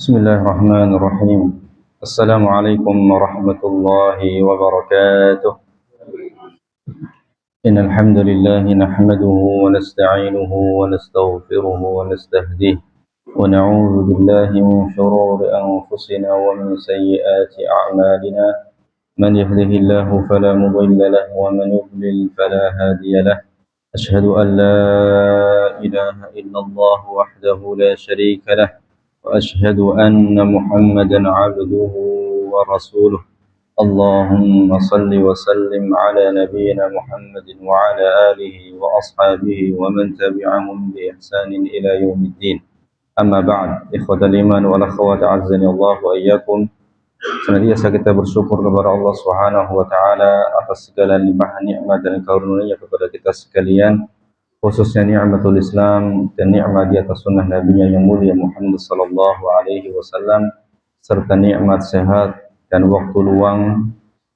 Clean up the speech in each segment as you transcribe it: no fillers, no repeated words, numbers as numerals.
بسم الله الرحمن الرحيم. السلام عليكم ورحمة الله وبركاته. إن الحمد لله نحمده ونستعينه ونستغفره ونستهديه ونعوذ بالله من شرور أنفسنا ومن سيئات أعمالنا. من يهده الله فلا مضل له ومن يضلل فلا هادي له. أشهد أن لا إله إلا الله وحده لا شريك له وأشهد أن محمدا عبده ورسوله. اللهم صل وسلم على نبينا محمد وعلى آله وأصحابه ومن تبعهم بإحسان إلى يوم الدين. أما بعد، إخوة الإيمان والأخوات أعزني الله وإياكم. Senantiasa kita bersyukur kepada Allah Subhanahu wa taala atas segala limpahan nikmat dan karunia kepada kita sekalian, khususnya nikmatul Islam dan nikmat di atas sunnah Nabi yang mulia Muhammad sallallahu alaihi wasallam, serta nikmat sehat dan waktu luang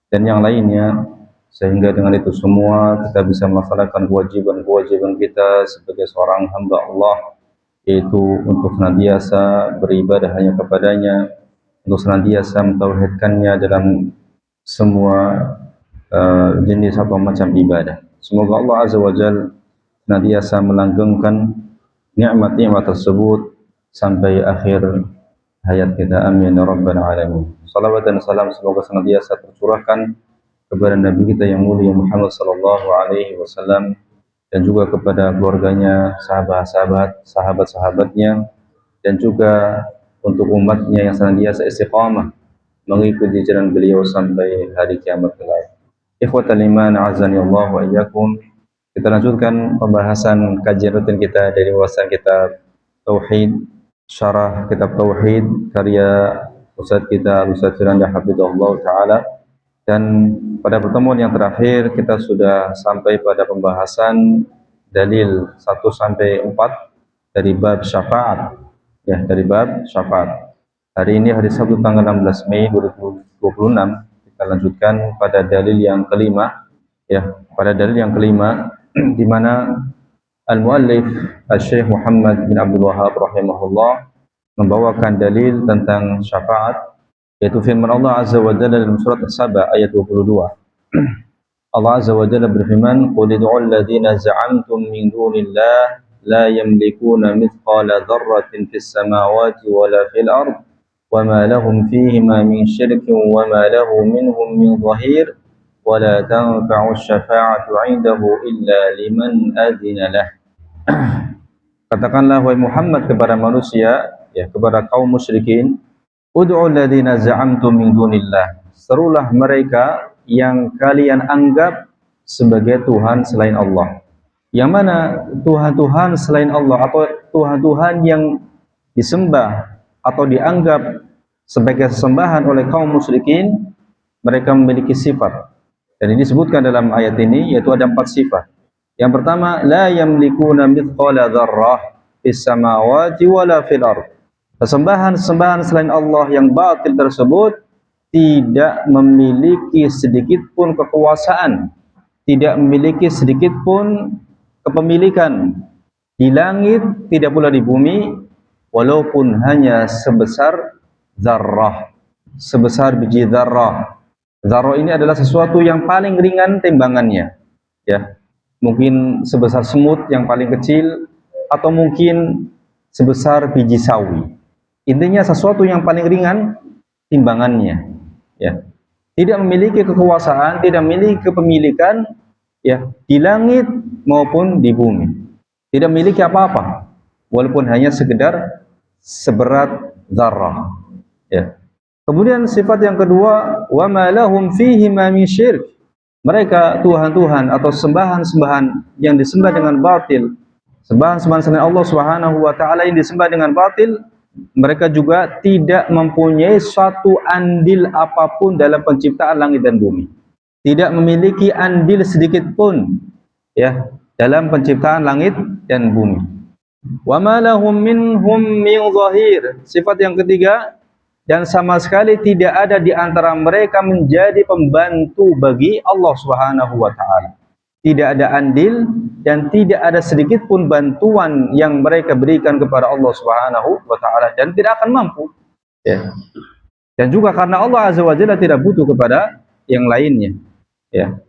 dan yang lainnya, sehingga dengan itu semua kita bisa melaksanakan kewajiban-kewajiban kita sebagai seorang hamba Allah, yaitu untuk senantiasa beribadah hanya kepadanya, untuk senantiasa mentauhidkannya dalam semua jenis atau macam ibadah. Semoga Allah Azza wa Jalla senantiasa melanggengkan nikmat-nikmat tersebut sampai akhir hayat kita. Amin ya rabbal alamin. Salawat dan salam semoga senantiasa tercurahkan kepada Nabi kita yang mulia Muhammad sallallahu alaihi wasallam dan juga kepada keluarganya, sahabat-sahabatnya, dan juga untuk umatnya yang senantiasa istiqamah mengikuti jalan beliau sampai hari kiamat kelak. Ikhwatal iman, azani Allah wa iyyakum. Kita lanjutkan pembahasan kajian rutin kita dari wawasan kitab Tauhid, syarah kitab Tauhid karya Ustaz kita Ustaz Firanda Hafizahullah Ta'ala. Dan pada pertemuan yang terakhir kita sudah sampai pada pembahasan dalil 1 sampai 4 dari bab syafaat. Ya, dari bab syafaat. Hari ini hari Sabtu tanggal 16 Mei 2026 kita lanjutkan pada dalil yang kelima. Ya, pada dalil yang kelima di mana al-muallif Syekh Muhammad bin Abdul Wahhab rahimahullah membawakan dalil tentang syafaat, yaitu firman Allah Azza wa Jalla dalam surat As-Saba ayat 22. Allah Azza wa Jalla berfirman, "Qul ud'ul ladzina za'amtum min dunillah la yamlikuna mithqala dzarratin fis samawati wala fil ard wama lahum fihima min syirkin wama lahu minhum min dhahir wala tanfa'u syafa'atu 'indahu illa liman adzina lah." Katakanlah wahai Muhammad kepada manusia, ya, kepada kaum musyrikin, ud'ul ladzina za'amtum min dunillah, serulah mereka yang kalian anggap sebagai Tuhan selain Allah. Yang mana Tuhan-Tuhan selain Allah atau Tuhan-Tuhan yang disembah atau dianggap sebagai sesembahan oleh kaum musyrikin, mereka memiliki sifat. Dan ini disebutkan dalam ayat ini, yaitu ada 4 sifat. Yang pertama, la yamlikuna mithqala dzarrah fis samawati wala fil ard. Sesembahan-sesembahan selain Allah yang batil tersebut tidak memiliki sedikit pun kekuasaan, tidak memiliki sedikit pun kepemilikan di langit, tidak pula di bumi, walaupun hanya sebesar zarrah, sebesar biji zarrah. Zarrah ini adalah sesuatu yang paling ringan timbangannya, ya, mungkin sebesar semut yang paling kecil, atau mungkin sebesar biji sawi. Intinya sesuatu yang paling ringan timbangannya, ya, tidak memiliki kekuasaan, tidak memiliki kepemilikan, ya, di langit maupun di bumi, tidak memiliki apa-apa, walaupun hanya sekedar seberat zarrah, ya. Kemudian sifat yang kedua, wa ma lahum fihi ma min syirk. Mereka Tuhan-Tuhan atau sembahan-sembahan yang disembah dengan batil, sembahan-sembahan selain Allah Subhanahu wa taala yang disembah dengan batil, mereka juga tidak mempunyai suatu andil apapun dalam penciptaan langit dan bumi. Tidak memiliki andil sedikit pun, ya, dalam penciptaan langit dan bumi. Wa ma lahum minhum min dhahir. Sifat yang ketiga, dan sama sekali tidak ada di antara mereka menjadi pembantu bagi Allah Subhanahu wa taala. Tidak ada andil dan tidak ada sedikit pun bantuan yang mereka berikan kepada Allah Subhanahu wa taala, dan tidak akan mampu. Ya. Dan juga karena Allah Azza wa Jalla tidak butuh kepada yang lainnya. Ya.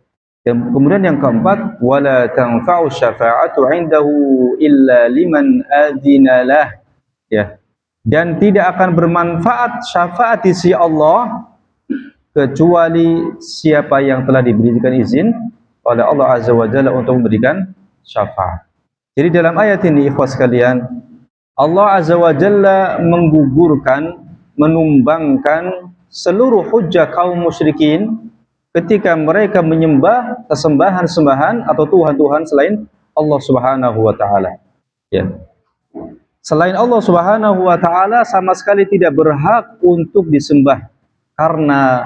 Dan kemudian yang keempat, wala tanfa'u syafa'atu 'indahu illa liman adzina lah. Ya. Dan tidak akan bermanfaat syafaat di sisi Allah kecuali siapa yang telah diberikan izin oleh Allah Azza wa Jalla untuk memberikan syafaat. Jadi dalam ayat ini ikhwas sekalian, Allah Azza wa Jalla menggugurkan, menumbangkan seluruh hujjah kaum musyrikin ketika mereka menyembah sesembahan-sembahan atau tuhan-tuhan selain Allah Subhanahu wa taala. Ya. Selain Allah Subhanahu wa taala sama sekali tidak berhak untuk disembah karena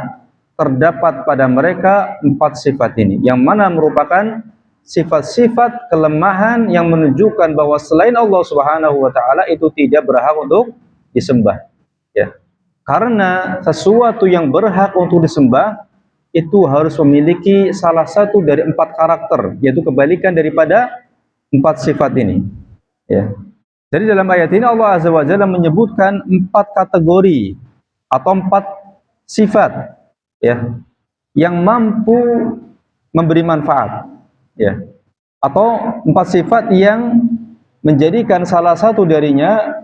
terdapat pada mereka 4 sifat ini, yang mana merupakan sifat-sifat kelemahan yang menunjukkan bahwa selain Allah Subhanahu wa taala itu tidak berhak untuk disembah. Ya. Karena sesuatu yang berhak untuk disembah itu harus memiliki salah satu dari 4 karakter, yaitu kebalikan daripada 4 sifat ini. Ya. Jadi dalam ayat ini Allah Azza wa Jalla menyebutkan 4 kategori atau 4 sifat, ya, yang mampu memberi manfaat, ya, atau 4 sifat yang menjadikan salah satu darinya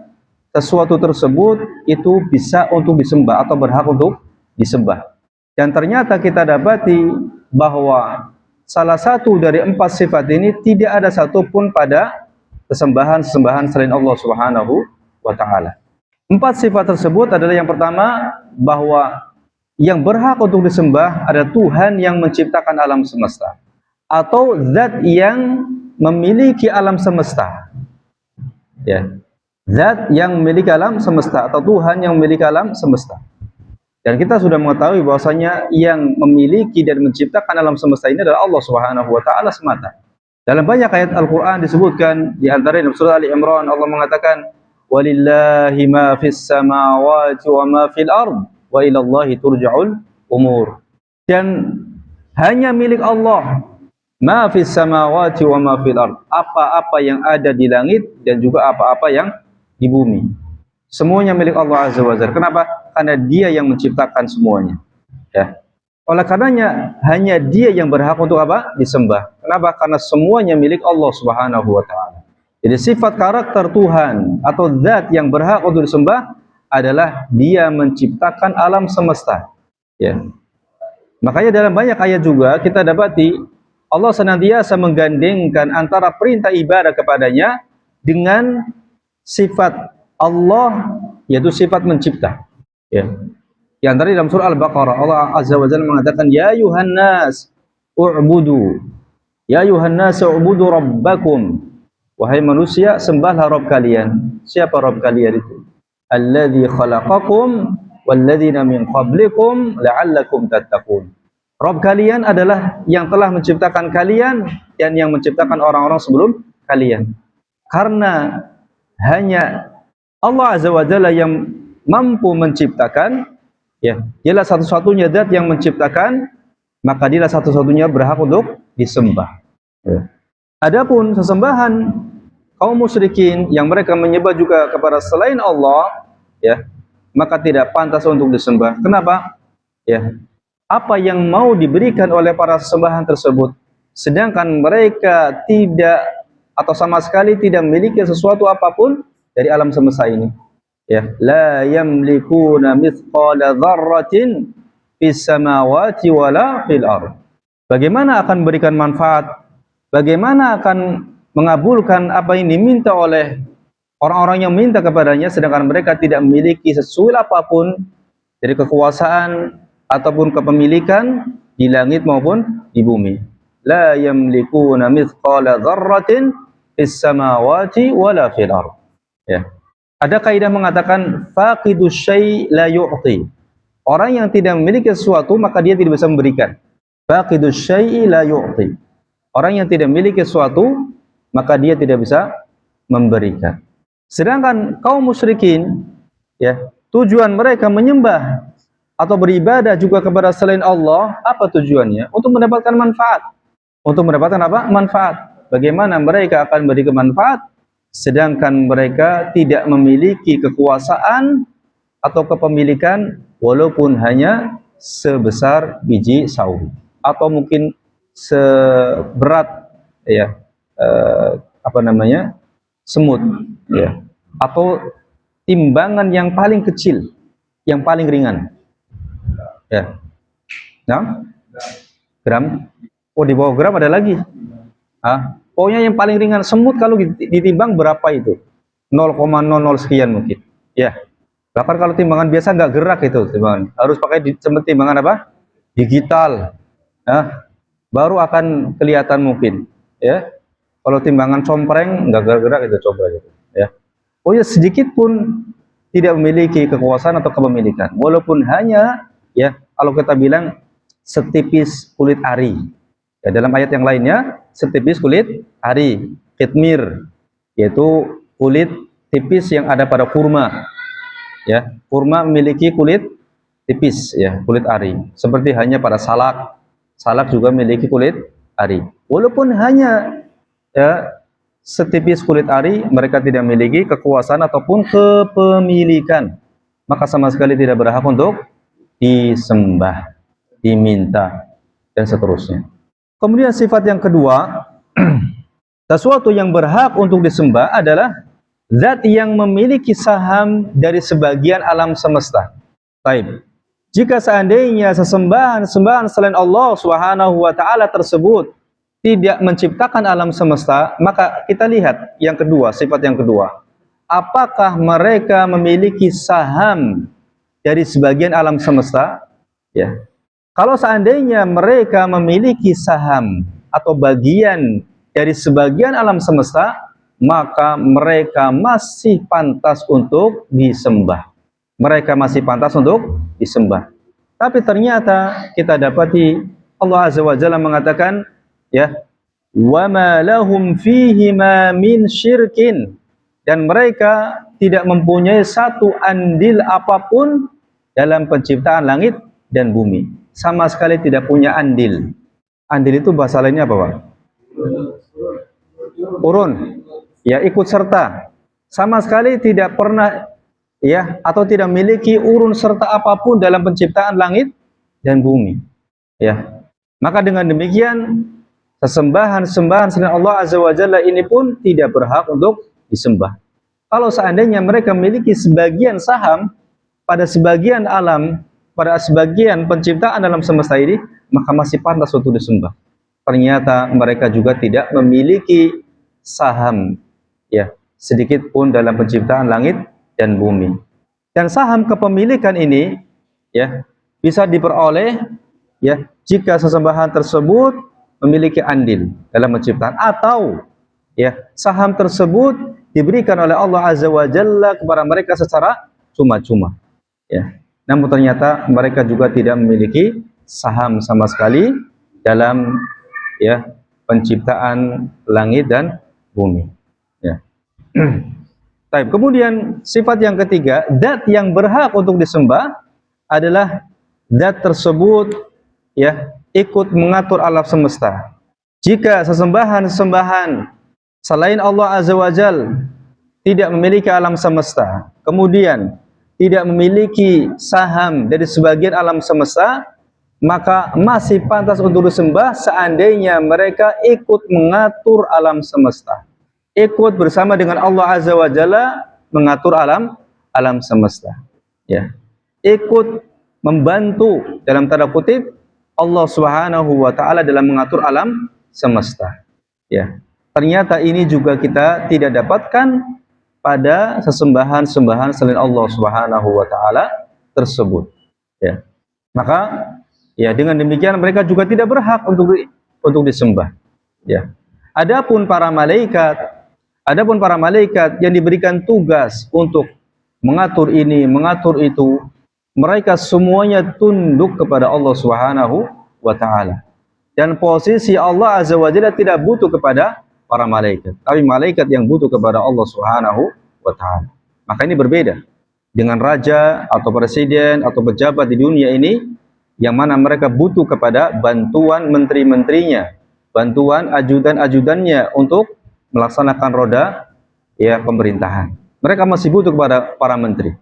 sesuatu tersebut itu bisa untuk disembah atau berhak untuk disembah. Dan ternyata kita dapati bahwa salah satu dari 4 sifat ini tidak ada satupun pada sesembahan-sesembahan selain Allah Subhanahu wa taala. 4 sifat tersebut adalah yang pertama, bahwa yang berhak untuk disembah adalah Tuhan yang menciptakan alam semesta atau zat yang memiliki alam semesta. Ya. Zat yang memiliki alam semesta atau Tuhan yang memiliki alam semesta. Dan kita sudah mengetahui bahwasanya yang memiliki dan menciptakan alam semesta ini adalah Allah Subhanahu wa taala semata. Dalam banyak ayat Al-Qur'an disebutkan, di antaranya dalam surah Ali Imran Allah mengatakan, walillahi ma fis samawati wa ma fil ard wa ila Allahi turja'ul umur. Dan hanya milik Allah ma fis samawati wa ma fil ard, apa-apa yang ada di langit dan juga apa-apa yang di bumi. Semuanya milik Allah Azza wa Jalla. Kenapa? Karena Dia yang menciptakan semuanya. Ya. Oleh karenanya hanya Dia yang berhak untuk apa? Disembah. Kenapa? Karena semuanya milik Allah Subhanahu wa taala. Jadi sifat karakter Tuhan atau zat yang berhak untuk disembah adalah Dia menciptakan alam semesta. Ya. Makanya dalam banyak ayat juga kita dapati Allah senantiasa menggandengkan antara perintah ibadah kepadanya dengan sifat Allah, yaitu sifat mencipta. Ya. Di antara dalam surah Al-Baqarah Allah Azza wa Jalla mengatakan, ya ayuhan nas u'budu, ya ayuhan nas u'budu rabbakum, wahai manusia sembahlah Rabb kalian. Siapa Rabb kalian itu? Alladzi khalaqakum walladzina min qablikum la'allakum tattaqun. Rabb kalian adalah yang telah menciptakan kalian dan yang menciptakan orang-orang sebelum kalian. Karena hanya Allah Azza wa Jalla yang mampu menciptakan, ya, dialah satu-satunya zat yang menciptakan, maka dialah satu-satunya berhak untuk disembah. Ya. Adapun sesembahan kaum musyrikin yang mereka menyembah juga kepada selain Allah, ya, maka tidak pantas untuk disembah. Kenapa? Ya. Apa yang mau diberikan oleh para sesembahan tersebut, sedangkan mereka tidak atau sama sekali tidak memiliki sesuatu apapun dari alam semesta ini. Ya, la yamlikuna mithqala dzarratin fis samawati wala fil ard. Bagaimana akan memberikan manfaat? Bagaimana akan mengabulkan apa yang diminta oleh orang-orang yang minta kepadanya sedangkan mereka tidak memiliki sesuatu apapun dari kekuasaan ataupun kepemilikan di langit maupun di bumi. La yamlikuna mithqala dzarratin fis samawati wala fil ard. Ya. Ada kaidah mengatakan faqidus syai' la yu'ti. Orang yang tidak memiliki sesuatu maka dia tidak bisa memberikan. Faqidus syai' la yu'ti. Orang yang tidak memiliki sesuatu maka dia tidak bisa memberikan. Sedangkan kaum musyrikin, ya, tujuan mereka menyembah atau beribadah juga kepada selain Allah, apa tujuannya? Untuk mendapatkan manfaat. Untuk mendapatkan apa? Manfaat. Bagaimana mereka akan memberikan manfaat sedangkan mereka tidak memiliki kekuasaan atau kepemilikan walaupun hanya sebesar biji sawi atau mungkin seberat ya apa namanya semut ya atau timbangan yang paling kecil yang paling ringan ya. Nah, gram. Oh, di bawah gram ada lagi. Pokoknya yang paling ringan semut kalau ditimbang berapa itu? 0,00 sekian mungkin. Ya. Bahkan kalau timbangan biasa nggak gerak itu timbangan. Harus pakai timbangan apa? Digital. Nah, baru akan kelihatan mungkin. Ya. Kalau timbangan compreng nggak gerak-gerak itu coba gitu. Ya. Pokoknya sedikit pun tidak memiliki kekuasaan atau kepemilikan. Walaupun hanya ya kalau kita bilang setipis kulit ari. Ya, dalam ayat yang lainnya setipis kulit ari, kitmir, yaitu kulit tipis yang ada pada kurma. Ya, kurma memiliki kulit tipis ya, kulit ari. Seperti hanya pada salak. Salak juga memiliki kulit ari. Walaupun hanya ya setipis kulit ari, mereka tidak memiliki kekuasaan ataupun kepemilikan. Maka sama sekali tidak berhak untuk disembah, diminta, dan seterusnya. Kemudian sifat yang kedua, sesuatu yang berhak untuk disembah adalah zat yang memiliki saham dari sebagian alam semesta. Baik. Jika seandainya sesembahan-sembahan selain Allah Subhanahu wa taala tersebut tidak menciptakan alam semesta, maka kita lihat yang kedua, sifat yang kedua. Apakah mereka memiliki saham dari sebagian alam semesta? Ya. Kalau seandainya mereka memiliki saham atau bagian dari sebagian alam semesta, maka mereka masih pantas untuk disembah. Mereka masih pantas untuk disembah. Tapi ternyata kita dapati Allah Azza wa Jalla mengatakan, ya, wa ma lahum fihi ma min syirkin, dan mereka tidak mempunyai satu andil apapun dalam penciptaan langit dan bumi. Sama sekali tidak punya andil. Andil itu bahasa lainnya apa, Pak? Urun. Ya, ikut serta. Sama sekali tidak pernah ya atau tidak memiliki urun serta apapun dalam penciptaan langit dan bumi. Ya. Maka dengan demikian sesembahan-sembahan selain Allah Azza wa Jalla ini pun tidak berhak untuk disembah. Kalau seandainya mereka memiliki sebagian saham pada sebagian alam, pada sebagian penciptaan dalam semesta ini, maka masih pantas untuk disembah. Ternyata mereka juga tidak memiliki saham ya sedikit pun dalam penciptaan langit dan bumi. Dan saham kepemilikan ini ya bisa diperoleh ya jika sesembahan tersebut memiliki andil dalam penciptaan, atau ya saham tersebut diberikan oleh Allah Azza wa Jalla kepada mereka secara cuma-cuma. Ya. Namun ternyata mereka juga tidak memiliki saham sama sekali dalam ya penciptaan langit dan bumi. Ya. Baik, kemudian sifat yang ketiga, zat yang berhak untuk disembah adalah zat tersebut ya ikut mengatur alam semesta. Jika sesembahan-sembahan selain Allah Azza wa Jalla tidak memiliki alam semesta, kemudian tidak memiliki saham dari sebagian alam semesta, maka masih pantas untuk disembah seandainya mereka ikut mengatur alam semesta, ikut bersama dengan Allah Azza wa Jalla mengatur alam semesta, ya, ikut membantu dalam tanda kutip Allah Subhanahu wa taala dalam mengatur alam semesta. Ya. Ternyata ini juga kita tidak dapatkan pada sesembahan-sembahan selain Allah Subhanahu wa taala tersebut. Ya. Maka ya dengan demikian mereka juga tidak berhak untuk disembah. Ya. Adapun para malaikat yang diberikan tugas untuk mengatur ini, mengatur itu, mereka semuanya tunduk kepada Allah Subhanahu wa taala. Dan posisi Allah Azza wa Jalla tidak butuh kepada para malaikat, tapi malaikat yang butuh kepada Allah Subhanahu wa taala. Maka ini berbeda dengan raja atau presiden atau pejabat di dunia ini yang mana mereka butuh kepada bantuan menteri-menterinya, bantuan ajudan-ajudannya untuk melaksanakan roda ya pemerintahan. Mereka masih butuh kepada para menteri.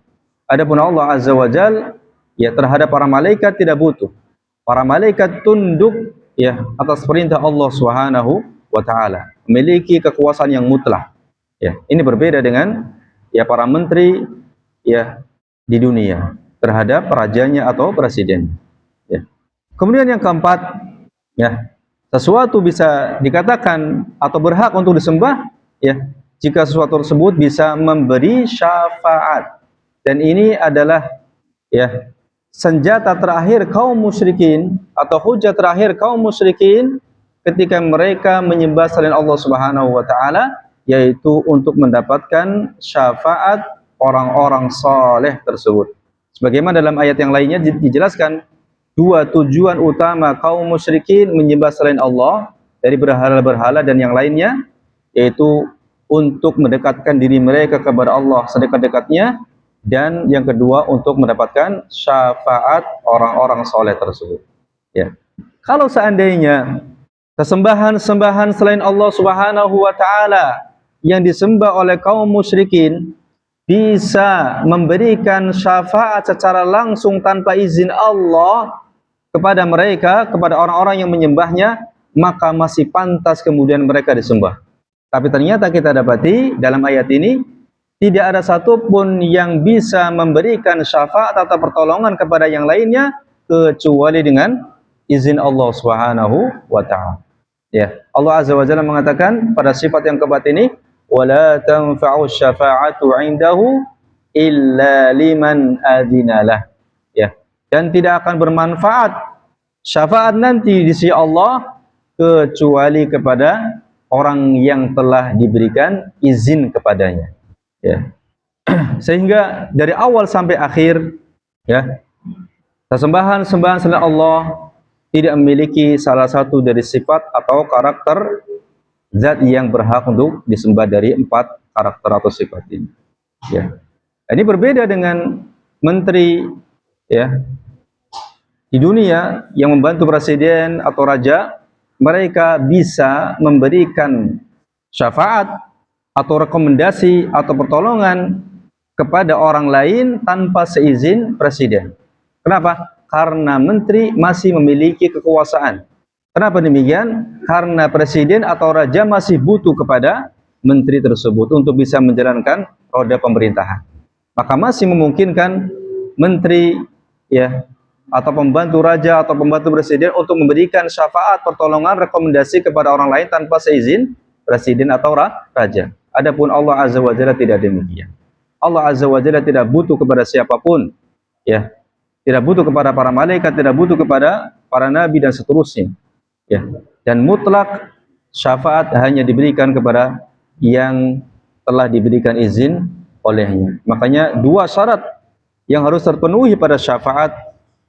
Adapun Allah Azza wa Jal, ya, terhadap para malaikat tidak butuh. Para malaikat tunduk, ya, atas perintah Allah Subhanahu wa taala, memiliki kekuasaan yang mutlak. Ya, ini berbeda dengan, ya, para menteri, ya, di dunia terhadap rajanya atau presiden. Ya. Kemudian yang keempat, ya, sesuatu bisa dikatakan atau berhak untuk disembah, ya, jika sesuatu tersebut bisa memberi syafaat. Dan ini adalah, ya, senjata terakhir kaum musyrikin atau hujah terakhir kaum musyrikin ketika mereka menyembah selain Allah Subhanahu wa taala, yaitu untuk mendapatkan syafaat orang-orang saleh tersebut. Sebagaimana dalam ayat yang lainnya dijelaskan dua tujuan utama kaum musyrikin menyembah selain Allah dari berhala-berhala dan yang lainnya, yaitu untuk mendekatkan diri mereka kepada Allah sedekat-dekatnya, dan yang kedua untuk mendapatkan syafaat orang-orang soleh tersebut. Ya. Kalau seandainya sesembahan-sembahan selain Allah Subhanahu wa taala yang disembah oleh kaum musyrikin bisa memberikan syafaat secara langsung tanpa izin Allah kepada mereka, kepada orang-orang yang menyembahnya, maka masih pantas kemudian mereka disembah. Tapi ternyata kita dapati dalam ayat ini tidak ada satupun yang bisa memberikan syafaat atau pertolongan kepada yang lainnya kecuali dengan izin Allah Subhanahu wa taala. Ya, Allah Azza wa Jalla mengatakan pada sifat yang keempat ini, wala tanfa'u syafa'atu 'indahu illa liman adzinalah. Ya, dan tidak akan bermanfaat syafaat nanti di sisi Allah kecuali kepada orang yang telah diberikan izin kepadanya. Ya. Sehingga dari awal sampai akhir, ya, sesembahan-sembahan selain Allah tidak memiliki salah satu dari sifat atau karakter zat yang berhak untuk disembah dari 4 karakter atau sifat ini. Ya. Ini berbeda dengan menteri, ya, di dunia yang membantu presiden atau raja. Mereka bisa memberikan syafaat atau rekomendasi atau pertolongan kepada orang lain tanpa seizin presiden. Kenapa? Karena menteri masih memiliki kekuasaan. Kenapa demikian? Karena presiden atau raja masih butuh kepada menteri tersebut untuk bisa menjalankan roda pemerintahan. Maka masih memungkinkan menteri, ya, atau pembantu raja atau pembantu presiden untuk memberikan syafaat, pertolongan, rekomendasi kepada orang lain tanpa seizin presiden atau raja. Adapun Allah Azza wa Jalla tidak demikian. Allah Azza wa Jalla tidak butuh kepada siapapun, ya. Tidak butuh kepada para malaikat, tidak butuh kepada para nabi dan seterusnya. Ya. Dan mutlak syafaat hanya diberikan kepada yang telah diberikan izin olehnya. Makanya 2 syarat yang harus terpenuhi pada syafaat,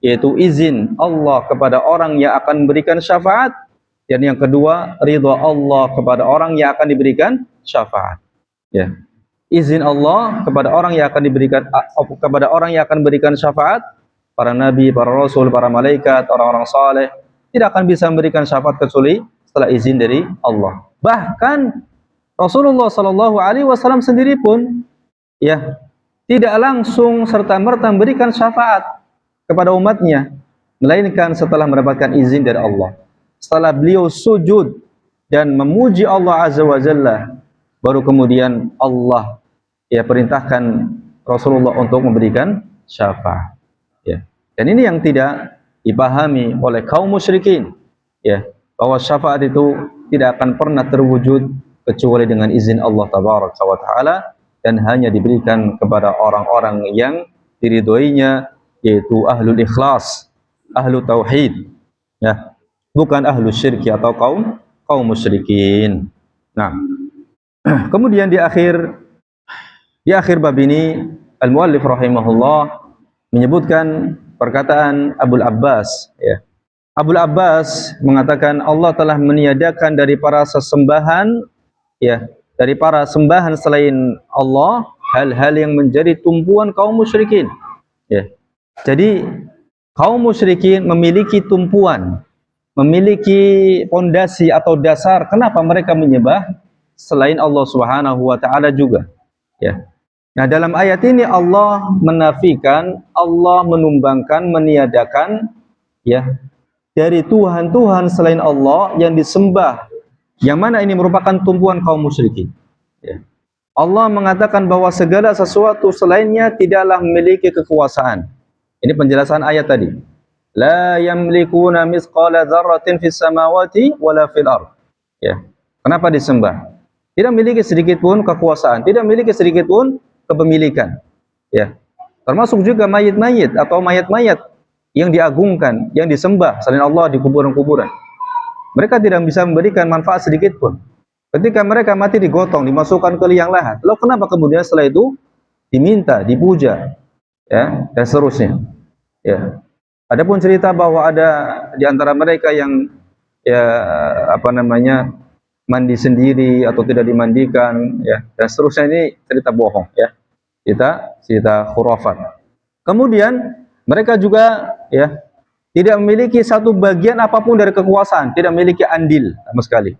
yaitu izin Allah kepada orang yang akan memberikan syafaat, dan yang kedua ridha Allah kepada orang yang akan diberikan syafaat. Ya. Izin Allah kepada orang yang akan memberikan syafaat, para nabi, para rasul, para malaikat, orang-orang saleh tidak akan bisa memberikan syafaat kecuali setelah izin dari Allah. Bahkan Rasulullah Shallallahu Alaihi Wasallam sendiri pun, ya, tidak langsung serta-merta memberikan syafaat kepada umatnya, melainkan setelah mendapatkan izin dari Allah. Setelah beliau sujud dan memuji Allah Azza wa Jalla, baru kemudian Allah, ya, perintahkan Rasulullah untuk memberikan syafaat. Ya. Dan ini yang tidak dipahami oleh kaum musyrikin, ya, bahwa syafaat itu tidak akan pernah terwujud kecuali dengan izin Allah Tabaraka wa Ta'ala, dan hanya diberikan kepada orang-orang yang diridhoinya, yaitu ahlul ikhlas, ahlu tauhid, ya, bukan ahlu syirki atau kaum musyrikin. Nah, kemudian di akhir bab ini al-muallif rahimahullah menyebutkan perkataan Abul Abbas, ya. Abul Abbas mengatakan Allah telah meniadakan dari para sesembahan, ya, dari para sembahan selain Allah hal-hal yang menjadi tumpuan kaum musyrikin, ya. Jadi kaum musyrikin memiliki tumpuan, memiliki pondasi atau dasar kenapa mereka menyembah selain Allah Subhanahu wa taala juga, ya. Nah, dalam ayat ini Allah menafikan, Allah menumbangkan, meniadakan ya dari Tuhan-Tuhan selain Allah yang disembah, yang mana ini merupakan tumpuan kaum musyrikin. Ya. Allah mengatakan bahwa segala sesuatu selainnya tidaklah memiliki kekuasaan. Ini penjelasan ayat tadi. La yamlikuna mithqala dzarratin fis samawati wala fil ardh. Ya. Kenapa disembah? Tidak memiliki sedikit pun kekuasaan, tidak memiliki sedikit pun kepemilikan. Ya. Termasuk juga mayit-mayit atau mayat-mayat yang diagungkan, yang disembah selain Allah di kuburan-kuburan. Mereka tidak bisa memberikan manfaat sedikit pun. Ketika mereka mati digotong, dimasukkan ke liang lahat. Lalu kenapa kemudian setelah itu diminta, dipuja, ya, dan seterusnya. Ya. Adapun cerita bahwa ada di antara mereka yang ya mandi sendiri atau tidak dimandikan, ya, dan seterusnya, ini cerita bohong, ya. Cerita khurafat. Kemudian mereka juga ya tidak memiliki satu bagian apapun dari kekuasaan, tidak memiliki andil sama sekali,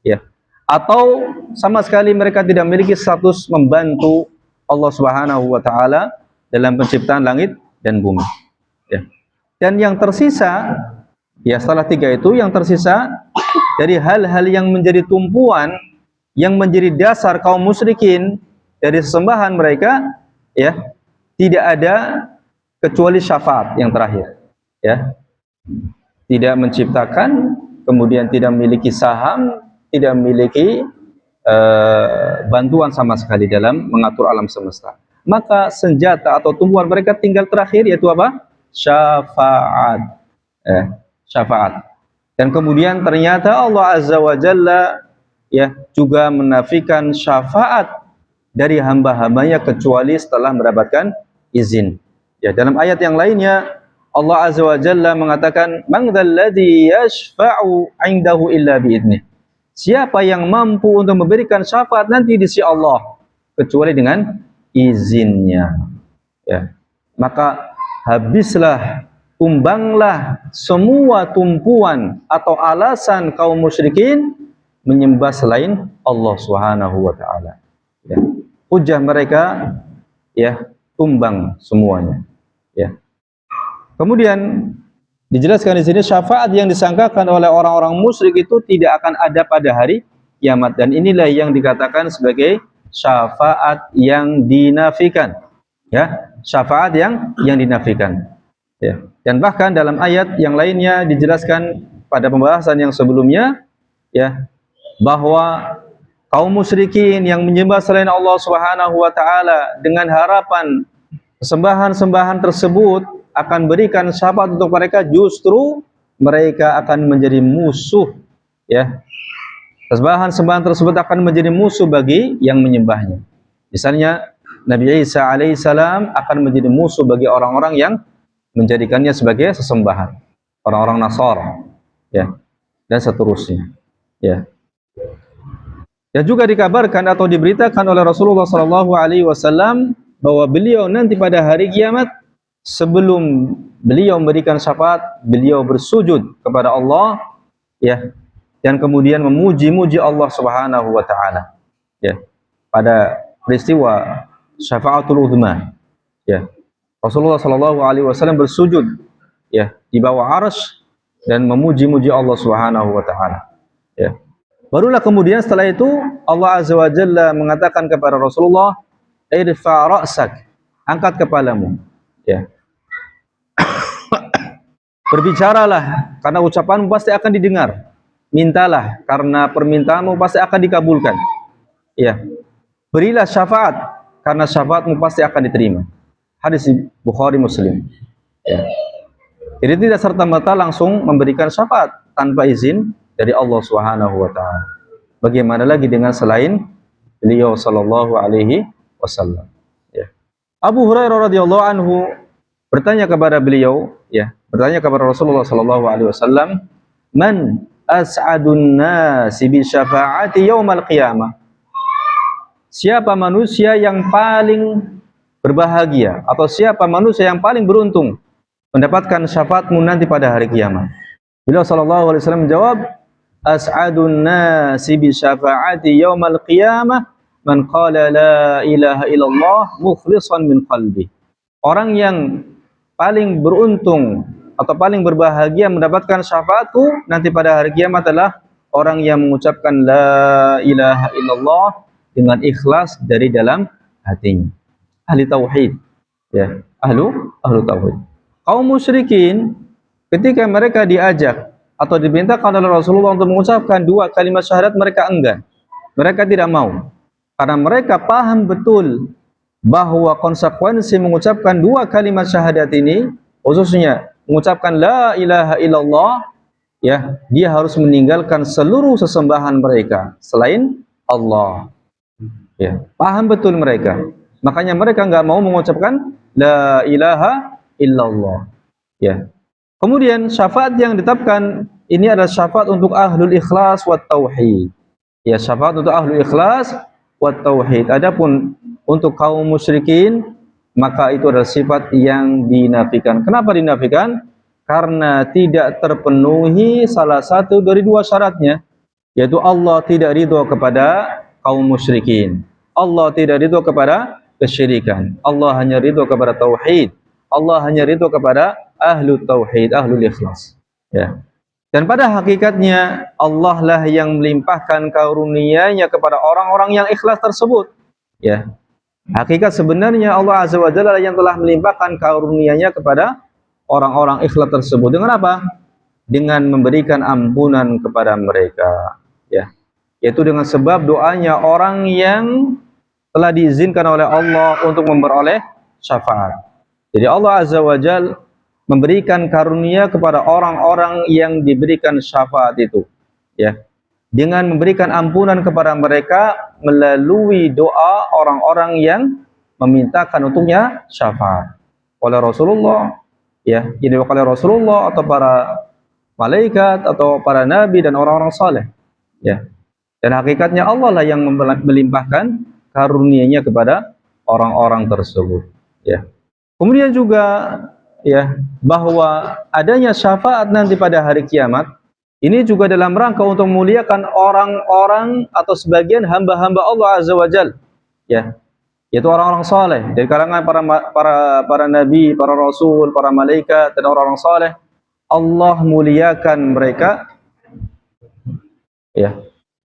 ya. Atau sama sekali mereka tidak memiliki status membantu Allah Subhanahu wa taala dalam penciptaan langit dan bumi, ya. Dan yang tersisa, ya, setelah tiga itu yang tersisa dari hal-hal yang menjadi tumpuan, yang menjadi dasar kaum musyrikin dari sesembahan mereka, ya, tidak ada kecuali syafaat yang terakhir, ya. Tidak menciptakan, kemudian tidak memiliki saham, tidak memiliki bantuan sama sekali dalam mengatur alam semesta. Maka senjata atau tumpuan mereka tinggal terakhir, yaitu apa? Syafaat. Syafaat. Dan kemudian ternyata Allah Azza wa Jalla ya juga menafikan syafaat dari hamba-hambanya kecuali setelah mendapatkan izin. Ya, dalam ayat yang lainnya Allah Azza wa Jalla mengatakan, "Man dzalladzi yashfa'u 'indahu illa bi'idnih." Siapa yang mampu untuk memberikan syafaat nanti di sisi Allah kecuali dengan izinnya. Ya. Maka habislah, tumbanglah semua tumpuan atau alasan kaum musyrikin menyembah selain Allah Subhanahu wa taala. Ya. Hujah mereka ya tumbang semuanya. Ya. Kemudian dijelaskan di sini syafaat yang disangkakan oleh orang-orang musyrik itu tidak akan ada pada hari kiamat, dan inilah yang dikatakan sebagai syafaat yang dinafikan. Ya, syafaat yang dinafikan. Ya. Dan bahkan dalam ayat yang lainnya dijelaskan pada pembahasan yang sebelumnya, ya, bahwa kaum musyrikin yang menyembah selain Allah Subhanahu wa taala dengan harapan sembahan-sembahan tersebut akan berikan syafaat untuk mereka, justru mereka akan menjadi musuh, ya. Sembahan-sembahan tersebut akan menjadi musuh bagi yang menyembahnya. Misalnya Nabi Isa alaihissalam akan menjadi musuh bagi orang-orang yang menjadikannya sebagai sesembahan, orang-orang Nasara, ya, dan seterusnya, ya. Dan juga dikabarkan atau diberitakan oleh Rasulullah SAW bahwa beliau nanti pada hari kiamat, sebelum beliau memberikan syafaat, beliau bersujud kepada Allah, ya, dan kemudian memuji-muji Allah Subhanahu wa taala, ya, pada peristiwa syafaatul uzma, ya. Rasulullah SAW bersujud, ya, di bawah arsy dan memuji-muji Allah Subhanahu wa taala, ya. Barulah kemudian setelah itu Allah Azza wa Jalla mengatakan kepada Rasulullah, "Irfa' ra'sak," angkat kepalamu, ya. Berbicaralah karena ucapanmu pasti akan didengar. Mintalah karena permintaanmu pasti akan dikabulkan. Ya. Berilah syafaat karena syafaatmu pasti akan diterima. Hadis Bukhari Muslim. Ya. Jadi tidak serta-merta langsung memberikan syafaat tanpa izin dari Allah Subhanahu wa taala. Bagaimana lagi dengan selain beliau sallallahu alaihi wasallam, ya. Abu Hurairah radhiyallahu anhu bertanya kepada beliau, ya, bertanya kepada Rasulullah sallallahu alaihi wasallam, "Man as'adun nasi bi syafaati yaumal qiyamah?" Siapa manusia yang paling berbahagia atau siapa manusia yang paling beruntung mendapatkan syafaatmu nanti pada hari kiamat? Beliau sallallahu alaihi wasallam menjawab, "As'adun nasi bi syafaati yaumal qiyamah man qala la ilaha illallah mukhlishan min qalbi. Orang yang paling beruntung atau paling berbahagia mendapatkan syafaatku nanti pada hari kiamat adalah orang yang mengucapkan la ilaha illallah dengan ikhlas dari dalam hatinya. Ahli tauhid, ya, ahlu tauhid. Kaum musyrikin ketika mereka diajak atau diperintahkan oleh Rasulullah untuk mengucapkan dua kalimat syahadat, mereka enggan. Mereka tidak mau. Karena mereka paham betul bahwa konsekuensi mengucapkan dua kalimat syahadat ini, khususnya mengucapkan la ilaha illallah, ya, dia harus meninggalkan seluruh sesembahan mereka selain Allah. Ya, paham betul mereka. Makanya mereka enggak mau mengucapkan la ilaha illallah. Ya. Kemudian syafaat yang ditetapkan ini adalah syafaat untuk ahlul ikhlas wat tauhid. Ya, syafaat untuk ahlul ikhlas wat tauhid. Adapun untuk kaum musyrikin, maka itu adalah sifat yang dinafikan. Kenapa dinafikan? Karena tidak terpenuhi salah satu dari dua syaratnya, yaitu Allah tidak ridho kepada kaum musyrikin. Allah tidak ridho kepada kesyirikan. Allah hanya ridho kepada tauhid. Allah hanya ridho kepada ahlu tauhid, ahlul ikhlas. Ya. Dan pada hakikatnya Allah lah yang melimpahkan karunia-Nya kepada orang-orang yang ikhlas tersebut. Ya. Hakikat sebenarnya Allah Azza wa Jalla yang telah melimpahkan karunia-Nya kepada orang-orang ikhlas tersebut. Dengan apa? Dengan memberikan ampunan kepada mereka. Ya. Yaitu dengan sebab doanya orang yang telah diizinkan oleh Allah untuk memperoleh syafaat. Jadi Allah Azza wa Jalla memberikan karunia kepada orang-orang yang diberikan syafaat itu, ya, dengan memberikan ampunan kepada mereka melalui doa orang-orang yang memintakan untuknya syafaat oleh Rasulullah, ya, ini oleh Rasulullah atau para malaikat atau para nabi dan orang-orang saleh, ya. Dan hakikatnya Allah lah yang melimpahkan karunia-Nya kepada orang-orang tersebut, ya. Kemudian juga, ya, bahwa adanya syafaat nanti pada hari kiamat ini juga dalam rangka untuk memuliakan orang-orang atau sebagian hamba-hamba Allah Azza wa Jalla, ya, yaitu orang-orang saleh dari kalangan para nabi, para rasul, para malaikat dan orang-orang saleh. Allah muliakan mereka, ya.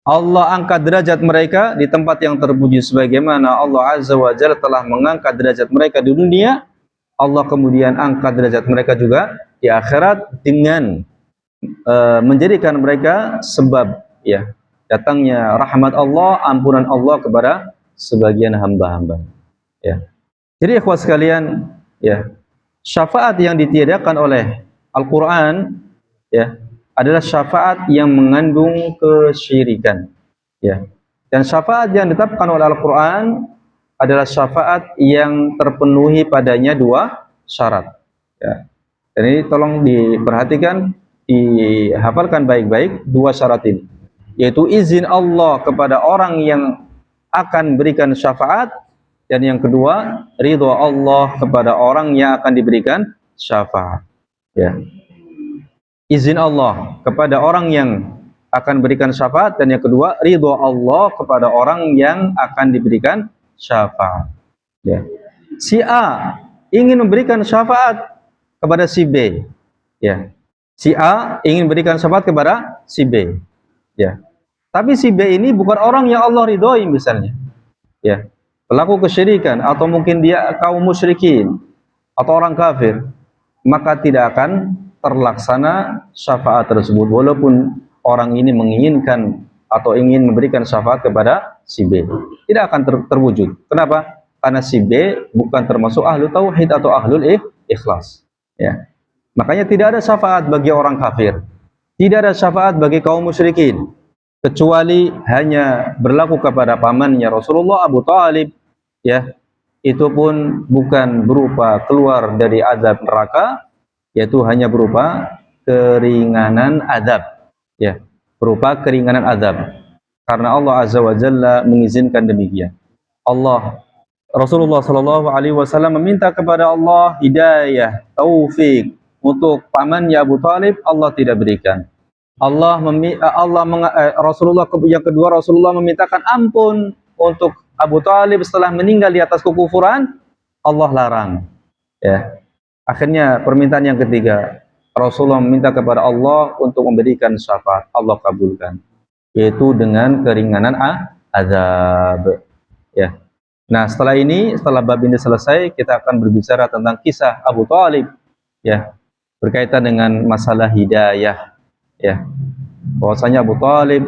Allah angkat derajat mereka di tempat yang terpuji sebagaimana Allah Azza wa Jalla telah mengangkat derajat mereka di dunia. Allah kemudian angkat derajat mereka juga di akhirat dengan menjadikan mereka sebab, ya, datangnya rahmat Allah, ampunan Allah kepada sebagian hamba-hamba, ya. Jadi ikhwah sekalian, ya, syafaat yang ditiadakan oleh Al-Qur'an, ya, adalah syafaat yang mengandung kesyirikan, ya. Dan syafaat yang ditetapkan oleh Al-Qur'an adalah syafaat yang terpenuhi padanya dua syarat, ya. Dan ini tolong diperhatikan, dihafalkan baik-baik dua syarat ini, yaitu izin Allah kepada orang yang akan berikan syafaat, dan yang kedua ridho Allah kepada orang yang akan diberikan syafaat, ya. Izin Allah kepada orang yang akan berikan syafaat, dan yang kedua ridho Allah kepada orang yang akan diberikan syafaat, ya. Si A ingin memberikan syafaat kepada si B, ya. Si A ingin berikan syafaat kepada si B, ya. Tapi si B ini bukan orang yang Allah ridhoi misalnya, ya, pelaku kesyirikan atau mungkin dia kaum musyrikin atau orang kafir, maka tidak akan terlaksana syafaat tersebut walaupun orang ini menginginkan atau ingin memberikan syafaat kepada si B, tidak akan terwujud. Kenapa? Karena si B bukan termasuk ahlu tauhid atau ahlul ikhlas, ya. Makanya tidak ada syafaat bagi orang kafir, tidak ada syafaat bagi kaum musyrikin, kecuali hanya berlaku kepada pamannya Rasulullah, Abu Thalib, ya. Itu pun bukan berupa keluar dari azab neraka, yaitu hanya berupa keringanan azab, ya, berupa keringanan azab, karena Allah Azza wa Jalla mengizinkan demikian. Rasulullah Shallallahu Alaihi Wasallam meminta kepada Allah hidayah, taufik untuk pamannya Abu Thalib, Allah tidak berikan. Rasulullah yang kedua, Rasulullah memintakan ampun untuk Abu Talib setelah meninggal di atas kekufuran, Allah larang. Ya. Akhirnya permintaan yang ketiga, Rasulullah meminta kepada Allah untuk memberikan syafaat, Allah kabulkan, yaitu dengan keringanan azab. Ya. Nah, setelah ini, setelah bab ini selesai, kita akan berbicara tentang kisah Abu Talib, ya, berkaitan dengan masalah hidayah, ya, bahwasanya Abu Talib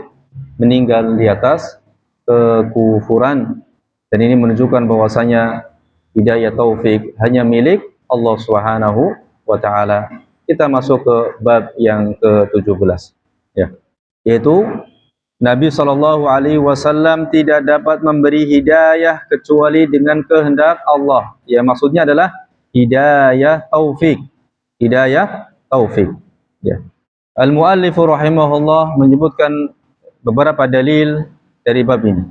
meninggal di atas kekufuran, dan ini menunjukkan bahwasanya hidayah taufik hanya milik Allah Subhanahu wa taala. Kita masuk ke bab yang ke-17, ya, yaitu Nabi SAW tidak dapat memberi hidayah kecuali dengan kehendak Allah. Ya, maksudnya adalah hidayah taufik. Hidayah taufik. Ya. Al-Mu'allifu rahimahullah menyebutkan beberapa dalil dari bab ini.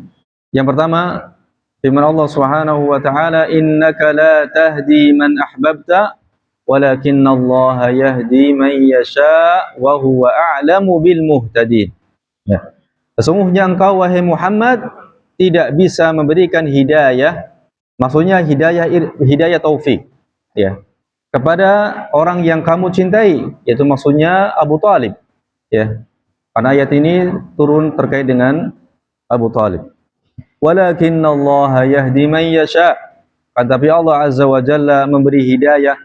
Yang pertama, firman Allah Subhanahu wa taala, "Innaka la tahdi man ahbabta, walakinna Allah yahdi man yasha wa huwa a'lamu bil muhtadin." Ya. Sesungguhnya engkau wahai Muhammad tidak bisa memberikan hidayah, maksudnya hidayah taufik, ya, kepada orang yang kamu cintai, yaitu maksudnya Abu Talib, ya. Karena ayat ini turun terkait dengan Abu Talib. Walakinnallaha yahdi man yasha. Tetapi Allah Azza wa Jalla memberi hidayah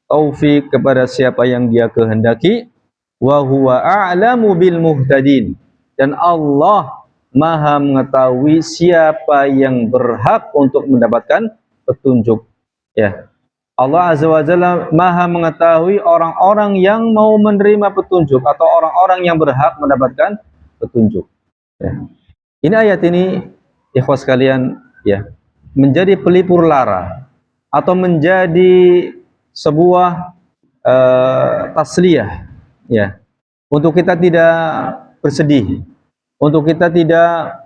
taufik kepada siapa yang Dia kehendaki. Wa huwa a'lamu bil muhtadin. Dan Allah Maha mengetahui siapa yang berhak untuk mendapatkan petunjuk. Ya. Allah Azza wa Jalla Maha mengetahui orang-orang yang mau menerima petunjuk atau orang-orang yang berhak mendapatkan petunjuk. Ya. Ini ayat ini, ikhwas sekalian, ya, menjadi pelipur lara atau menjadi sebuah tasliyah, ya, untuk kita tidak bersedih, untuk kita tidak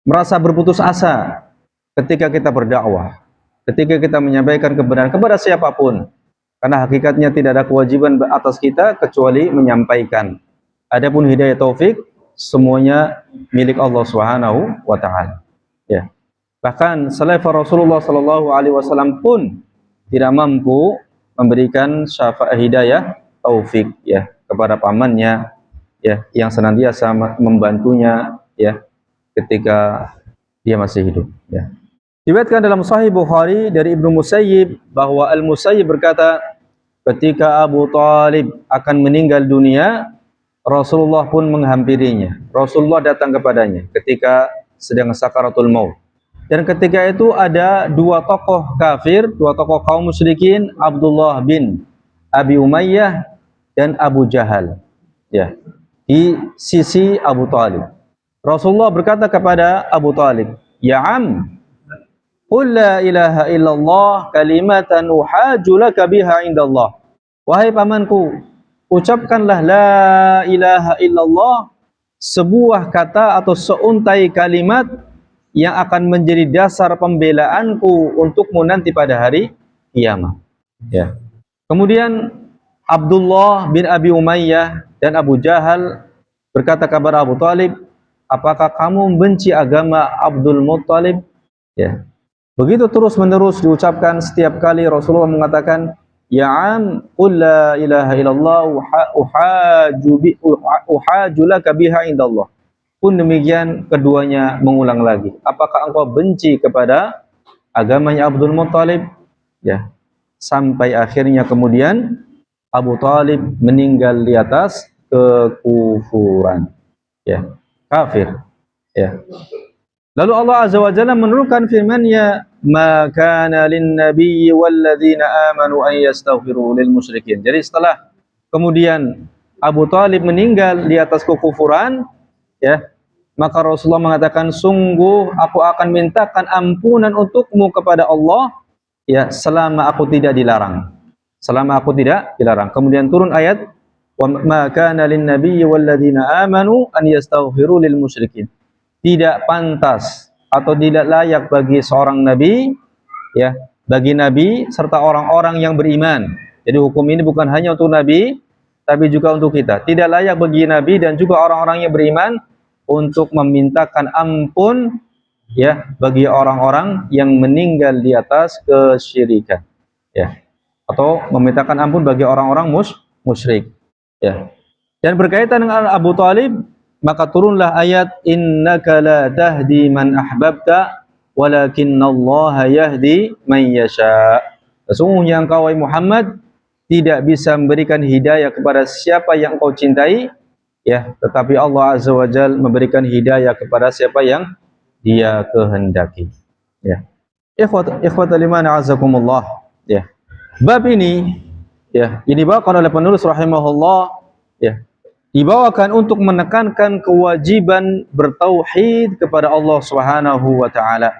merasa berputus asa ketika kita berdakwah, ketika kita menyampaikan kebenaran kepada siapapun, karena hakikatnya tidak ada kewajiban atas kita kecuali menyampaikan. Adapun hidayah taufik semuanya milik Allah Subhanahu wa taala. Ya. Bahkan salafus Rasulullah sallallahu alaihi wasallam pun tidak mampu memberikan syafaat hidayah taufik, ya, kepada pamannya, ya, yang senantiasa membantunya, ya, ketika dia masih hidup, ya. Diriwayatkan dalam Sahih Bukhari dari Ibnu Musayyib bahwa Al-Musayyib berkata, ketika Abu Talib akan meninggal dunia, Rasulullah pun menghampirinya. Rasulullah datang kepadanya ketika sedang sakaratul maut. Dan ketika itu ada dua tokoh kafir, dua tokoh kaum musyrikin, Abdullah bin Abi Umayyah dan Abu Jahal, ya, di sisi Abu Talib. Rasulullah berkata kepada Abu Talib, "Ya am, qul la ilaha illallah kalimatan uhaju laka biha indallah." Wahai pamanku, ucapkanlah la ilaha illallah, sebuah kata atau seuntai kalimat yang akan menjadi dasar pembelaanku untukmu nanti pada hari kiamat. Ya. Kemudian Abdullah bin Abi Umayyah dan Abu Jahal berkata kepada Abu Talib, "Apakah kamu membenci agama Abdul Muttalib?" Ya. Begitu terus menerus diucapkan, setiap kali Rasulullah mengatakan, "Ya am, qul la ilaha illallah uhaju laka biha indallah." Pun demikian keduanya mengulang lagi, "Apakah engkau benci kepada agamanya Abdul Muttalib?" Ya. Sampai akhirnya kemudian Abu Talib meninggal di atas kekufuran, ya, kafir, ya. Lalu Allah Azza wa Jalla menurunkan firman-Nya, "Ma kana lin-nabiyyi walladzina amanu an yastaghfiru lil musyrikin." Jadi setelah kemudian Abu Talib meninggal di atas kekufuran, ya, maka Rasulullah mengatakan, "Sungguh aku akan mintakan ampunan untukmu kepada Allah, ya, selama aku tidak dilarang." Selama aku tidak dilarang. Kemudian turun ayat, "Wa ma kana lin-nabiyyi walladzina amanu an yastaghfiru lil musyrikin." Tidak pantas atau tidak layak bagi seorang nabi, ya, bagi nabi serta orang-orang yang beriman. Jadi hukum ini bukan hanya untuk nabi, tapi juga untuk kita. Tidak layak bagi nabi dan juga orang-orang yang beriman untuk memintakan ampun ya bagi orang-orang yang meninggal di atas kesyirikan, ya, atau memintakan ampun bagi orang-orang musyrik, ya. Dan berkaitan dengan Abu Talib, maka turunlah ayat innaka la tahdi man ahbabta walakinallaha yahdi man yasha. Sesungguhnya engkau wahai Muhammad tidak bisa memberikan hidayah kepada siapa yang engkau cintai, ya, tetapi Allah Azza wa Jalla memberikan hidayah kepada siapa yang Dia kehendaki. Ya. Ikhwatul iman azakumullah. Ya. Bab ini, ya, ini dibawakan oleh penulis rahimahullah, ya, dibawakan untuk menekankan kewajiban bertauhid kepada Allah Subhanahu wa taala.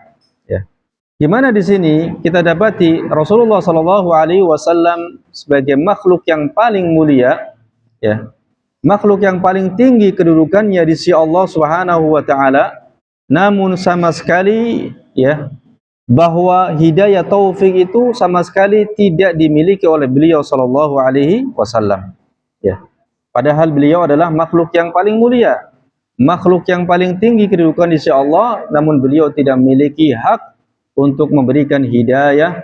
Ya. Di mana di sini kita dapati Rasulullah sallallahu alaihi wasallam sebagai makhluk yang paling mulia, ya, makhluk yang paling tinggi kedudukannya di sisi Allah Subhanahu wa taala, namun sama sekali, ya, bahwa hidayah taufik itu sama sekali tidak dimiliki oleh beliau sallallahu alaihi wasallam, ya. Padahal beliau adalah makhluk yang paling mulia, makhluk yang paling tinggi kedudukan di sisi Allah, namun beliau tidak memiliki hak untuk memberikan hidayah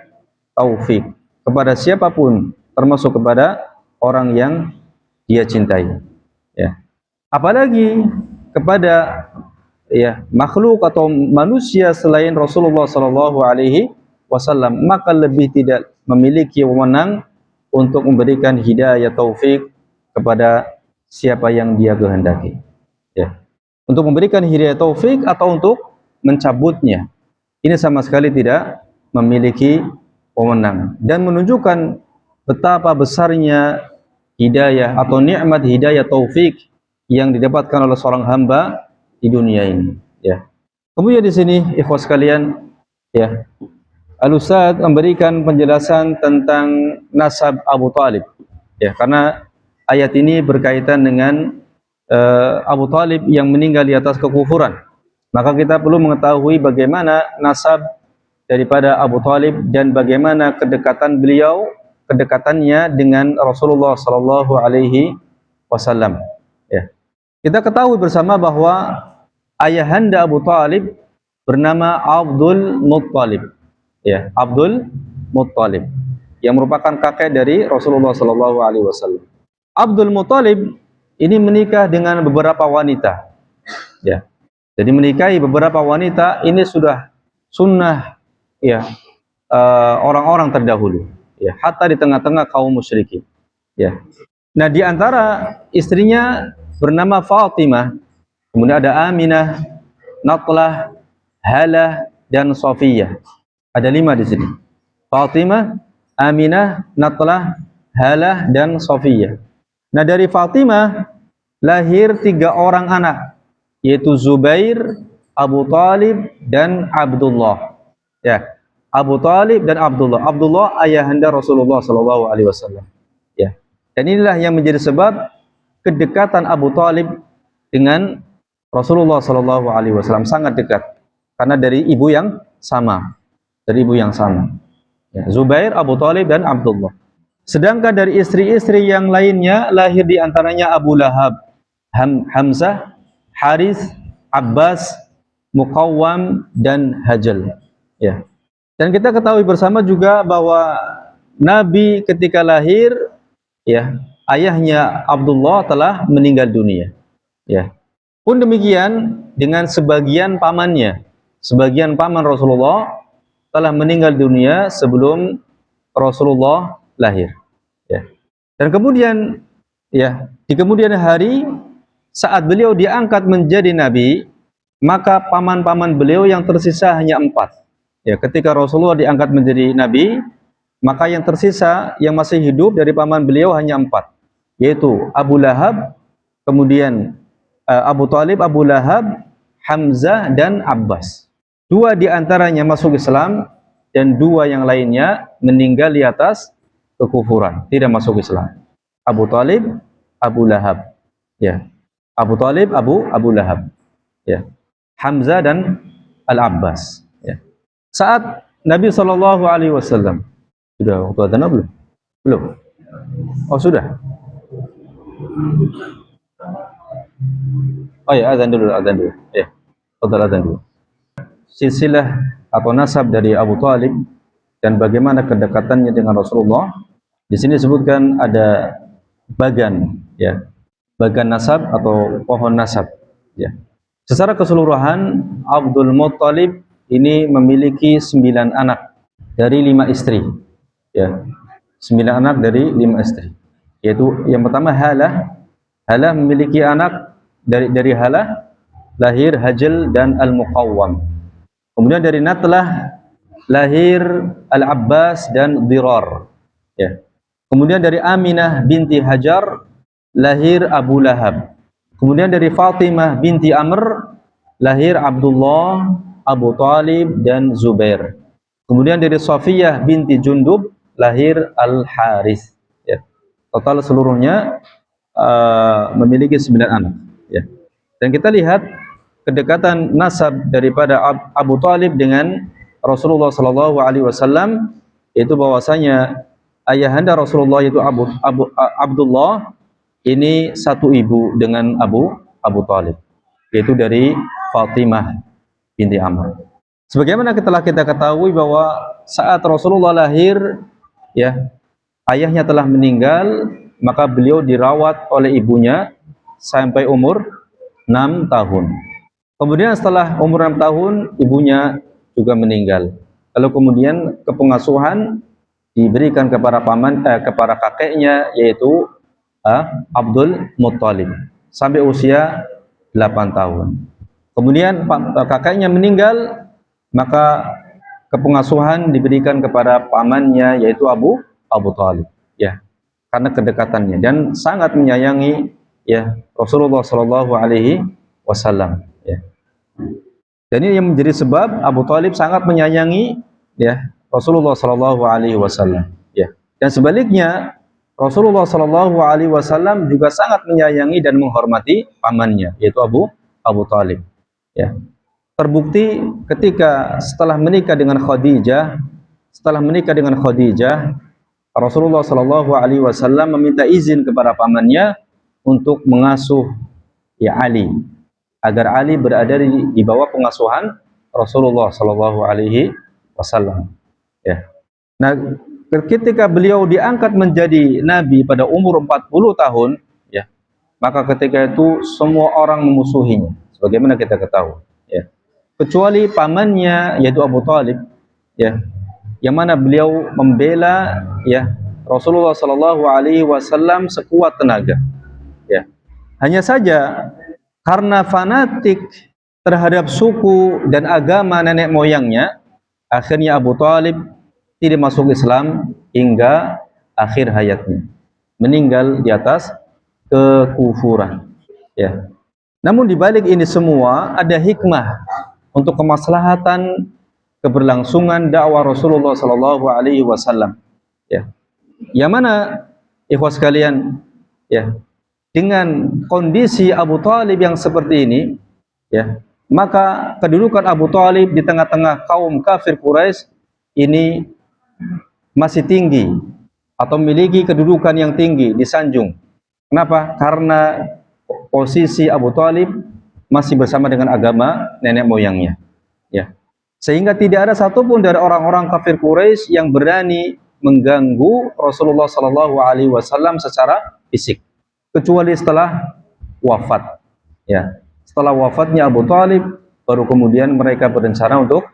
taufik kepada siapapun, termasuk kepada orang yang dia cintai, ya. Apalagi kepada, ya, makhluk atau manusia selain Rasulullah sallallahu alaihi wasallam, maka lebih tidak memiliki wewenang untuk memberikan hidayah taufik kepada siapa yang Dia kehendaki, ya. Untuk memberikan hidayah taufik atau untuk mencabutnya, ini sama sekali tidak memiliki wewenang, dan menunjukkan betapa besarnya hidayah atau nikmat hidayah taufik yang didapatkan oleh seorang hamba di dunia ini, ya. Kemudian di sini ikhwas sekalian, ya, Al-Ustaz memberikan penjelasan tentang nasab Abu Talib, ya, karena ayat ini berkaitan dengan Abu Talib yang meninggal di atas kekufuran. Maka kita perlu mengetahui bagaimana nasab daripada Abu Talib dan bagaimana kedekatannya dengan Rasulullah sallallahu alaihi wasallam, ya. Kita ketahui bersama bahwa ayahanda Abu Talib bernama Abdul Muttalib, ya, Abdul Muttalib, yang merupakan kakek dari Rasulullah sallallahu alaihi wasallam. Abdul Muttalib ini menikah dengan beberapa wanita, ya. Jadi menikahi beberapa wanita ini sudah sunnah, ya, orang-orang terdahulu, ya, hatta di tengah-tengah kaum musyrikin, ya. Nah, di antara istrinya bernama Fatimah, kemudian ada Aminah, Natlah, Halah, dan Safiyah. Ada 5 di sini. Fatimah, Aminah, Natlah, Halah, dan Safiyah. Nah, dari Fatimah lahir 3 orang anak, yaitu Zubair, Abu Talib, dan Abdullah. Ya, Abu Talib dan Abdullah. Abdullah ayahanda Rasulullah sallallahu alaihi wasallam. Ya. Dan inilah yang menjadi sebab kedekatan Abu Talib dengan Rasulullah sallallahu alaihi wasallam, sangat dekat karena dari ibu yang sama. Dari ibu yang sama. Ya, Zubair, Abu Talib, dan Abdullah. Sedangkan dari istri-istri yang lainnya lahir di antaranya Abu Lahab, Hamzah, Haris, Abbas, Muqawwam, dan Hajal, ya. Dan kita ketahui bersama juga bahwa Nabi ketika lahir, ya, ayahnya Abdullah telah meninggal dunia, ya. Pun demikian dengan sebagian pamannya. Sebagian paman Rasulullah telah meninggal dunia sebelum Rasulullah lahir, ya. Dan kemudian, ya, di kemudian hari saat beliau diangkat menjadi nabi, maka paman-paman beliau yang tersisa hanya 4. Ya, ketika Rasulullah diangkat menjadi nabi, maka yang tersisa yang masih hidup dari paman beliau hanya 4, yaitu Abu Lahab, kemudian Abu Talib, Abu Lahab, Hamzah, dan Abbas. 2 di antaranya masuk Islam dan 2 yang lainnya meninggal di atas kekufuran, tidak masuk Islam. Abu Talib, Abu Lahab, ya. Abu Talib, Abu Lahab, ya. Hamzah dan Al-Abbas, ya. Saat Nabi Shallallahu alaihi wasallam sudah waktu adzan belum? Belum. Oh, sudah. Oh ya, azan dulu. Ya. Total azan dulu. silsilah atau nasab dari Abu Talib dan bagaimana kedekatannya dengan Rasulullah. Di sini disebutkan ada bagan, ya, bagan nasab atau pohon nasab, ya. Secara keseluruhan Abdul Muttalib ini memiliki 9 anak dari 5 istri, ya. 9 anak dari 5 istri. Yaitu yang pertama Halah. Halah memiliki anak dari Halah lahir Hajl dan Al-Muqawwam. Kemudian dari Natlah lahir Al-Abbas dan Dirar, ya. Kemudian dari Aminah binti Hajar lahir Abu Lahab. Kemudian dari Fatimah binti Amr lahir Abdullah, Abu Talib dan Zubair. Kemudian dari Safiyah binti Jundub lahir Al-Harith, ya. Total seluruhnya memiliki 9 anak, ya. Dan kita lihat kedekatan nasab daripada Abu Talib dengan Rasulullah Sallallahu Alaihi Wasallam, yaitu bahwasanya ayahanda Rasulullah yaitu Abdullah ini satu ibu dengan Abu Talib, yaitu dari Fatimah binti Amr. Sebagaimana telah kita ketahui bahwa saat Rasulullah lahir, ya, ayahnya telah meninggal, maka beliau dirawat oleh ibunya sampai umur 6 tahun. Kemudian setelah umur 6 tahun, ibunya juga meninggal. Lalu kemudian kepengasuhan diberikan kepada kepada kakeknya, yaitu Abdul Muttalib sampai usia 8 tahun. Kemudian kakeknya meninggal, maka kepengasuhan diberikan kepada pamannya, yaitu Abu Talib, ya, karena kedekatannya dan sangat menyayangi, ya, Rasulullah Shallallahu Alaihi Wasallam, ya. Dan ini yang menjadi sebab Abu Talib sangat menyayangi, ya, Rasulullah Shallallahu Alaihi Wasallam, ya. Dan sebaliknya Rasulullah Shallallahu Alaihi Wasallam juga sangat menyayangi dan menghormati pamannya, yaitu Abu Talib, ya. Terbukti ketika setelah menikah dengan Khadijah, Rasulullah Shallallahu Alaihi Wasallam meminta izin kepada pamannya untuk mengasuh, ya, Ali, agar Ali berada di bawah pengasuhan Rasulullah Shallallahu Alaihi Wasallam, ya. Nah, ketika beliau diangkat menjadi nabi pada umur 40 tahun, ya, maka ketika itu semua orang memusuhinya, sebagaimana kita ketahui, ya, kecuali pamannya yaitu Abu Talib, ya, yang mana beliau membela, ya, Rasulullah Shallallahu Alaihi Wasallam sekuat tenaga, ya. Hanya saja karena fanatik terhadap suku dan agama nenek moyangnya, akhirnya Abu Talib tidak masuk Islam hingga akhir hayatnya, meninggal di atas kekufuran, ya. Namun di balik ini semua ada hikmah untuk kemaslahatan keberlangsungan dakwah Rasulullah Sallallahu Alaihi Wasallam, ya. Yang mana, ikhwas sekalian, ya, dengan kondisi Abu Talib yang seperti ini, ya, maka kedudukan Abu Talib di tengah-tengah kaum kafir Quraisy ini masih tinggi atau memiliki kedudukan yang tinggi, disanjung. Kenapa? Karena posisi Abu Talib masih bersama dengan agama nenek moyangnya, ya. Sehingga tidak ada satupun dari orang-orang kafir Quraisy yang berani mengganggu Rasulullah Sallallahu Alaihi Wasallam secara fisik, kecuali setelah wafat, ya. Setelah wafatnya Abu Talib, baru kemudian mereka berencana untuk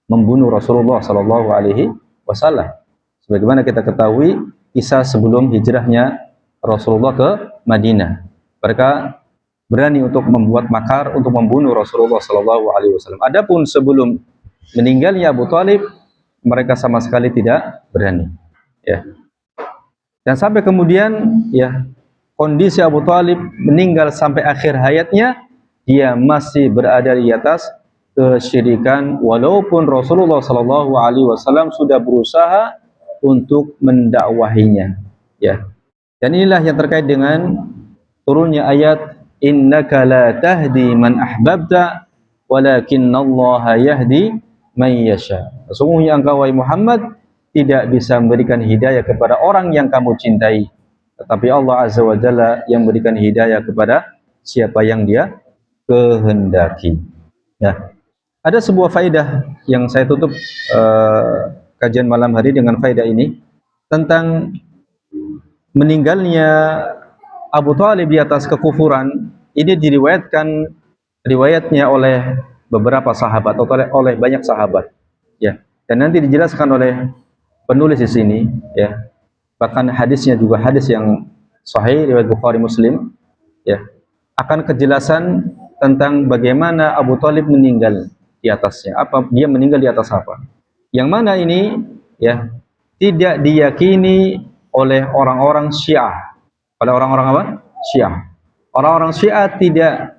membunuh Rasulullah Sallallahu Alaihi Wasallam. Sebagaimana kita ketahui kisah sebelum hijrahnya Rasulullah ke Madinah, mereka berani untuk membuat makar untuk membunuh Rasulullah Sallallahu Alaihi Wasallam. Adapun sebelum meninggalnya Abu Talib, mereka sama sekali tidak berani, ya. Dan sampai kemudian, ya, kondisi Abu Talib meninggal sampai akhir hayatnya, dia masih berada di atas kesyirikan, walaupun Rasulullah Sallallahu Alaihi Wasallam sudah berusaha untuk mendakwahinya, ya. Dan inilah yang terkait dengan turunnya ayat innaka la tahdi man ahbabta walakinallaha yahdi man yasha. Sesungguhnya engkau wahai Muhammad tidak bisa memberikan hidayah kepada orang yang kamu cintai, tetapi Allah Azza wa Jalla yang memberikan hidayah kepada siapa yang Dia kehendaki, ya. Ada sebuah faedah yang saya tutup kajian malam hari dengan faedah ini tentang meninggalnya Abu Thalib di atas kekufuran. Ini diriwayatkan riwayatnya oleh beberapa sahabat atau oleh banyak sahabat, ya. Dan nanti dijelaskan oleh penulis di sini, ya. Bahkan hadisnya juga hadis yang sahih riwayat Bukhari Muslim, ya. Akan kejelasan tentang bagaimana Abu Thalib meninggal di atasnya. Apa dia meninggal di atas apa? Yang mana ini, ya, tidak diyakini oleh orang-orang Syiah. Oleh orang-orang apa? Syiah. Orang-orang Syiah tidak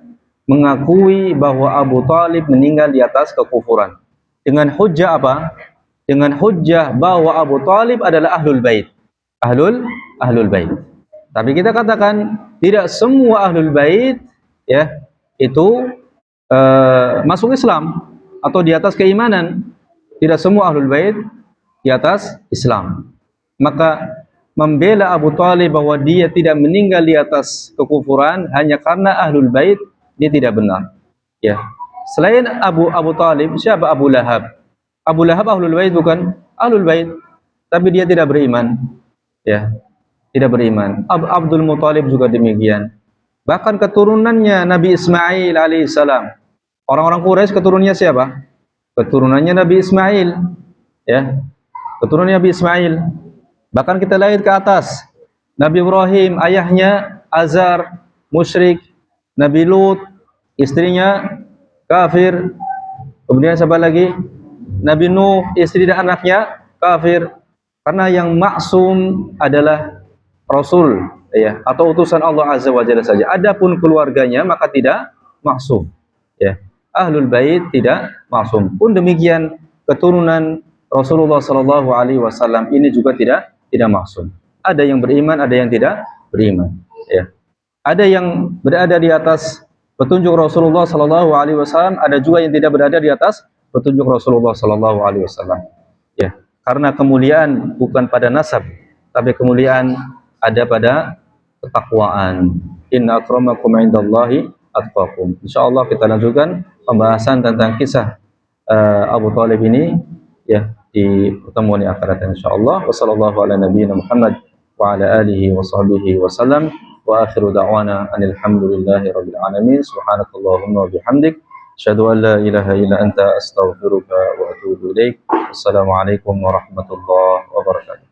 mengakui bahwa Abu Thalib meninggal di atas kekufuran. Dengan hujjah apa? Dengan hujjah bahwa Abu Thalib adalah ahlul bait. Ahlul bait. Tapi kita katakan tidak semua ahlul bait, ya, itu masuk Islam atau di atas keimanan. Tidak semua ahlul bait di atas Islam. Maka membela Abu Thalib bahwa dia tidak meninggal di atas kekufuran hanya karena ahlul bait, dia tidak benar. Ya. Selain Abu Thalib, siapa Abu Lahab? Abu Lahab ahlul bait bukan? Ahlul bait, tapi dia tidak beriman. Ya. Tidak beriman. Abdul Muthalib juga demikian. Bahkan keturunannya Nabi Ismail alaihissalam. Orang-orang Quraisy keturunannya siapa? Keturunannya Nabi Ismail. Ya. Keturunan Nabi Ismail. Bahkan kita lihat ke atas, Nabi Ibrahim ayahnya Azar, musyrik. Nabi Lut istrinya kafir. Kemudian siapa lagi? Nabi Nuh istri dan anaknya kafir. Karena yang maksum adalah Rasul, ya, atau utusan Allah Azza wa Jalla saja. Adapun keluarganya maka tidak maksum, ya. Ahlul bait tidak maksum. Pun demikian keturunan Rasulullah sallallahu alaihi wasallam ini juga tidak maksum. Ada yang beriman, ada yang tidak beriman, ya. Ada yang berada di atas petunjuk Rasulullah sallallahu alaihi wasallam, ada juga yang tidak berada di atas petunjuk Rasulullah sallallahu alaihi wasallam. Ya, karena kemuliaan bukan pada nasab, tapi kemuliaan ada pada ketakwaan. Inna akramakum indallahi atqakum. Insyaallah kita lanjutkan pembahasan tentang kisah Abu Thalib ini, ya, di pertemuan yang akan datang insyaallah. Wassallallahu ala nabiyyina Muhammad wa ala alihi wa sahbihi wasallam. Wa akhiru da'wana anil hamdulillahi rabbil alamin. Subhanakallahumma wa bihamdik asyhadu an la ilaha illa anta astaghfiruka wa atubu ilaik. Wassalamualaikum warahmatullahi wabarakatuh.